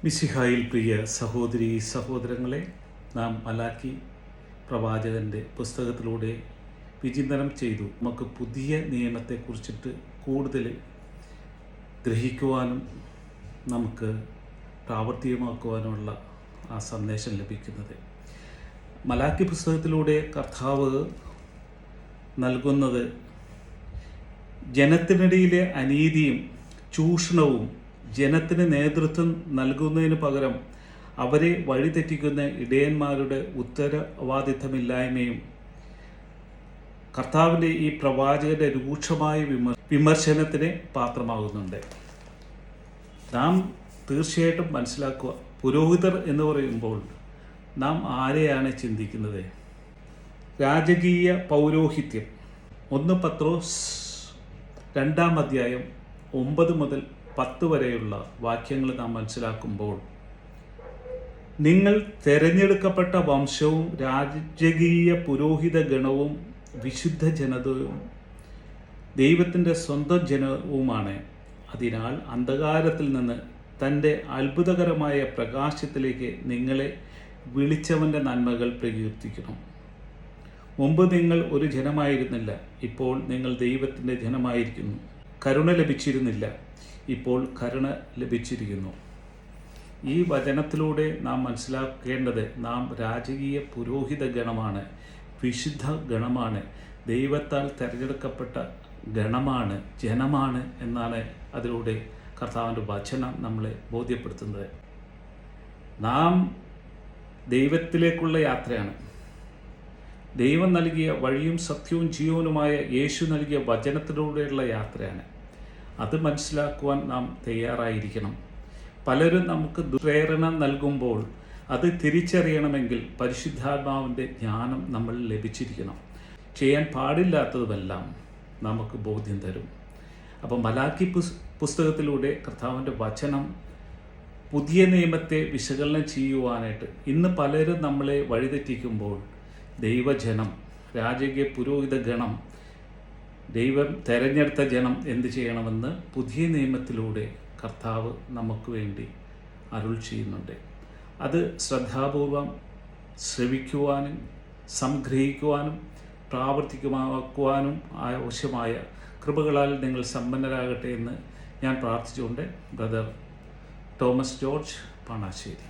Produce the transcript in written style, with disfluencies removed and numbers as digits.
മിശിഹായിൽ പ്രിയ സഹോദരീ സഹോദരങ്ങളെ, നാം മലാക്കി പ്രവാചകൻ്റെ പുസ്തകത്തിലൂടെ വിചിന്തനം ചെയ്തു. നമുക്ക് പുതിയ നിയമത്തെക്കുറിച്ചിട്ട് കൂടുതൽ ഗ്രഹിക്കുവാനും നമുക്ക് പ്രാവർത്തികമാക്കുവാനുമുള്ള ആ സന്ദേശം ലഭിക്കുന്നത്. മലാക്കി പുസ്തകത്തിലൂടെ കർത്താവ് നൽകുന്നത് ജനത്തിനിടയിലെ അനീതിയും ചൂഷണവും ജനത്തിന് നേതൃത്വം നൽകുന്നതിന് പകരം അവരെ വഴിതെറ്റിക്കുന്ന ഇടയന്മാരുടെ ഉത്തരവാദിത്തമില്ലായ്മയും കർത്താവിൻ്റെ ഈ പ്രവാചകന്റെ രൂക്ഷമായ വിമർശനത്തിന് പാത്രമാകുന്നുണ്ട്. നാം തീർച്ചയായിട്ടും മനസ്സിലാക്കുക, പുരോഹിതർ എന്ന് പറയുമ്പോൾ നാം ആരെയാണ് ചിന്തിക്കുന്നത്? രാജകീയ പൗരോഹിത്യം. 1 പത്രോസ് 2-ാം അധ്യായം 9 മുതൽ 10 വരെയുള്ള വാക്യങ്ങൾ നാം മനസ്സിലാക്കുമ്പോൾ, നിങ്ങൾ തിരഞ്ഞെടുക്കപ്പെട്ട വംശവും രാജകീയ പുരോഹിത ഗണവും വിശുദ്ധ ജനതയും ദൈവത്തിൻ്റെ സ്വന്തം ജനവുമാണ്. അതിനാൽ അന്ധകാരത്തിൽ നിന്ന് തൻ്റെ അത്ഭുതകരമായ പ്രകാശത്തിലേക്ക് നിങ്ങളെ വിളിച്ചവൻ്റെ നന്മകൾ പ്രകീർത്തിക്കണം. മുമ്പ് നിങ്ങൾ ഒരു ജനമായിരുന്നില്ല, ഇപ്പോൾ നിങ്ങൾ ദൈവത്തിൻ്റെ ജനമായിരിക്കുന്നു. കരുണ ലഭിച്ചിരുന്നില്ല, ഇപ്പോൾ കരുണ ലഭിച്ചിരിക്കുന്നു. ഈ വചനത്തിലൂടെ നാം മനസ്സിലാക്കേണ്ടത്, നാം രാജകീയ പുരോഹിത ഗണമാണ്, വിശുദ്ധ ഗണമാണ്, ദൈവത്താൽ തിരഞ്ഞെടുക്കപ്പെട്ട ഗണമാണ്, ജനമാണ് എന്നാണ് അതിലൂടെ കർത്താവിൻ്റെ വചനം നമ്മളെ ബോധ്യപ്പെടുത്തുന്നത്. നാം ദൈവത്തിലേക്കുള്ള യാത്രയാണ്. ദൈവം നൽകിയ വഴിയും സത്യവും ജീവനുമായ യേശു നൽകിയ വചനത്തിലൂടെയുള്ള യാത്രയാണ്. അത് മനസ്സിലാക്കുവാൻ നാം തയ്യാറായിരിക്കണം. പലരും നമുക്ക് പ്രേരണ നൽകുമ്പോൾ അത് തിരിച്ചറിയണമെങ്കിൽ പരിശുദ്ധാത്മാവിൻ്റെ ജ്ഞാനം നമ്മൾ ലഭിച്ചിരിക്കണം. ചെയ്യാൻ പാടില്ലാത്തതുമെല്ലാം നമുക്ക് ബോധ്യം തരും. അപ്പം മലാക്കി പുസ്തകത്തിലൂടെ കർത്താവിൻ്റെ വചനം പുതിയ നിയമത്തെ വിശകലനം ചെയ്യുവാനായിട്ട് ഇന്ന് പലരും നമ്മളെ വഴിതെറ്റിക്കുമ്പോൾ, ദൈവജനം, രാജകീയ പുരോഹിത ഗണം, ദൈവം തെരഞ്ഞെടുത്ത ജനം എന്ത് ചെയ്യണമെന്ന് പുതിയ നിയമത്തിലൂടെ കർത്താവ് നമുക്ക് വേണ്ടി അരുൾ ചെയ്യുന്നുണ്ട്. അത് ശ്രദ്ധാപൂർവം ശ്രവിക്കുവാനും സംഗ്രഹിക്കുവാനും പ്രാവർത്തികമാക്കുവാനും ആവശ്യമായ കൃപകളാൽ നിങ്ങൾ സമ്പന്നരാകട്ടെ എന്ന് ഞാൻ പ്രാർത്ഥിച്ചുകൊണ്ട് ബ്രദർ തോമസ് ജോർജ് പാണാശ്ശേരി.